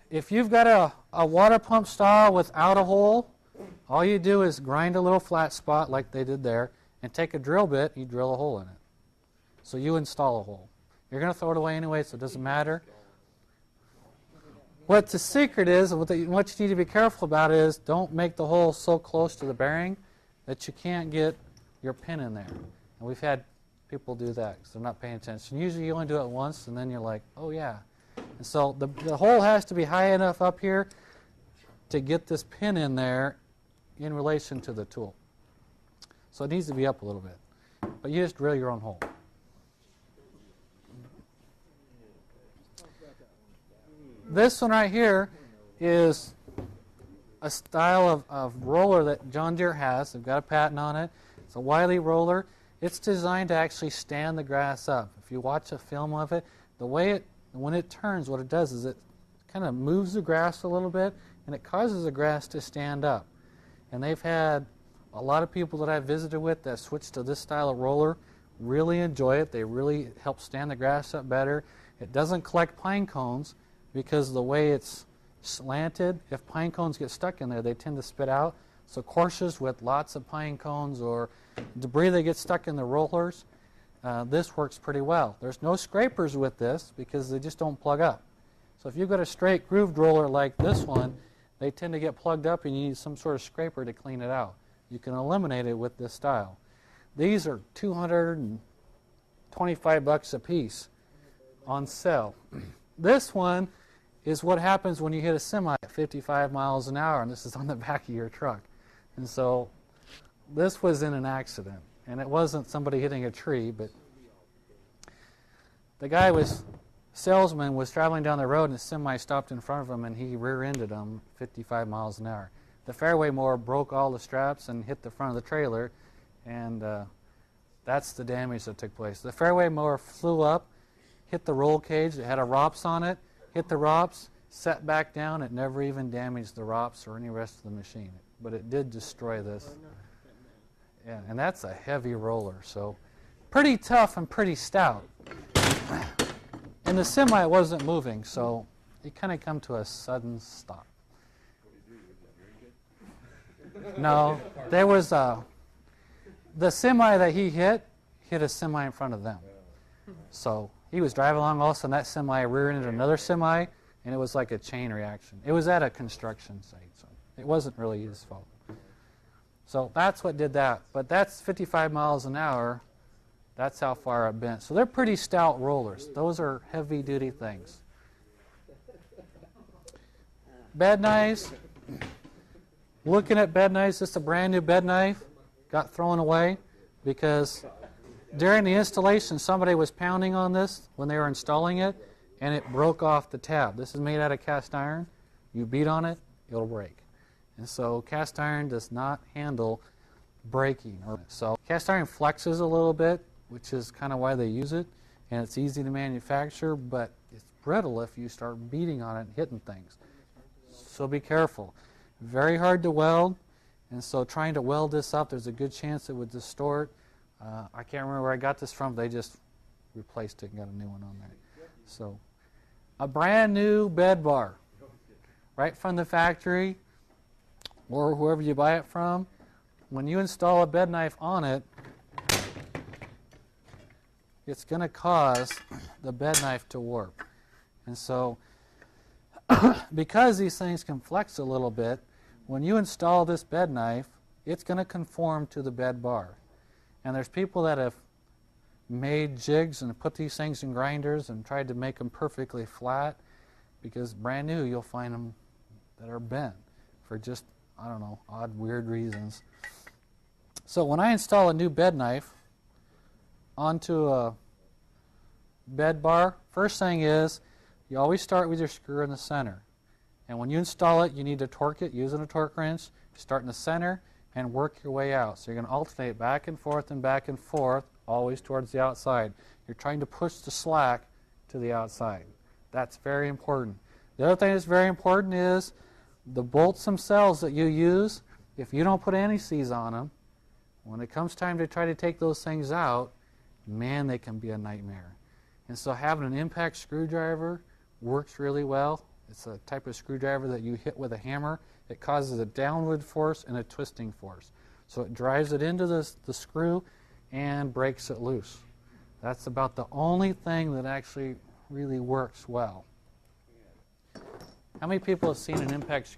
If you've got a water pump style without a hole, all you do is grind a little flat spot like they did there and take a drill bit, you drill a hole in it. So you install a hole. You're going to throw it away anyway, so it doesn't matter. What the secret is, what you need to be careful about is don't make the hole so close to the bearing that you can't get your pin in there. And we've had people do that because they're not paying attention. Usually you only do it once and then you're like, oh yeah. And so the hole has to be high enough up here to get this pin in there in relation to the tool. So it needs to be up a little bit. But you just drill your own hole. This one right here is a style of roller that John Deere has. They've got a patent on it. It's a Wiley roller. It's designed to actually stand the grass up. If you watch a film of it, the way when it turns, what it does is it kind of moves the grass a little bit, and it causes the grass to stand up. And they've had a lot of people that I've visited with that switched to this style of roller really enjoy it. They really help stand the grass up better. It doesn't collect pine cones, because the way it's slanted, if pine cones get stuck in there, they tend to spit out. So courses with lots of pine cones or debris that gets stuck in the rollers, this works pretty well. There's no scrapers with this because they just don't plug up. So if you've got a straight grooved roller like this one, they tend to get plugged up and you need some sort of scraper to clean it out. You can eliminate it with this style. These are $225 a piece on sale. This one is what happens when you hit a semi at 55 miles an hour, and this is on the back of your truck. And so this was in an accident, and it wasn't somebody hitting a tree, but the salesman was traveling down the road, and a semi stopped in front of him, and he rear-ended him 55 miles an hour. The fairway mower broke all the straps and hit the front of the trailer, and that's the damage that took place. The fairway mower flew up, hit the roll cage. It had a ROPS on it. Hit the ROPS, set back down. It never even damaged the ROPS or any rest of the machine. But it did destroy this. Yeah, and that's a heavy roller. So pretty tough and pretty stout. And the semi wasn't moving, so it kind of come to a sudden stop. No, there was the semi that he hit a semi in front of them. So he was driving along, all of a sudden that semi rear-ended another semi, and it was like a chain reaction. It was at a construction site, so it wasn't really his fault. So that's what did that. But that's 55 miles an hour. That's how far it bent. So they're pretty stout rollers. Those are heavy-duty things. Bed knives. Looking at bed knives, this is a brand new bed knife. Got thrown away because during the installation, somebody was pounding on this when they were installing it, and it broke off the tab. This is made out of cast iron. You beat on it, it'll break. And so cast iron does not handle breaking. So cast iron flexes a little bit, which is kind of why they use it, and it's easy to manufacture, but it's brittle if you start beating on it and hitting things. So be careful. Very hard to weld, and so trying to weld this up, there's a good chance it would distort. I can't remember where I got this from. They just replaced it and got a new one on there. So a brand new bed bar, right from the factory or whoever you buy it from. When you install a bed knife on it, it's going to cause the bed knife to warp. And so because these things can flex a little bit, when you install this bed knife, it's going to conform to the bed bar. And there's people that have made jigs and put these things in grinders and tried to make them perfectly flat, because brand new you'll find them that are bent for just, I don't know, odd, weird reasons. So when I install a new bed knife onto a bed bar, first thing is you always start with your screw in the center. And when you install it, you need to torque it using a torque wrench. Start in the center and work your way out. So you're going to alternate back and forth, always towards the outside. You're trying to push the slack to the outside. That's very important. The other thing that's very important is the bolts themselves that you use. If you don't put anti-seize on them, when it comes time to try to take those things out, man, they can be a nightmare. And so having an impact screwdriver works really well. It's a type of screwdriver that you hit with a hammer. It causes a downward force and a twisting force. So it drives it into the screw and breaks it loose. That's about the only thing that actually really works well. How many people have seen an impact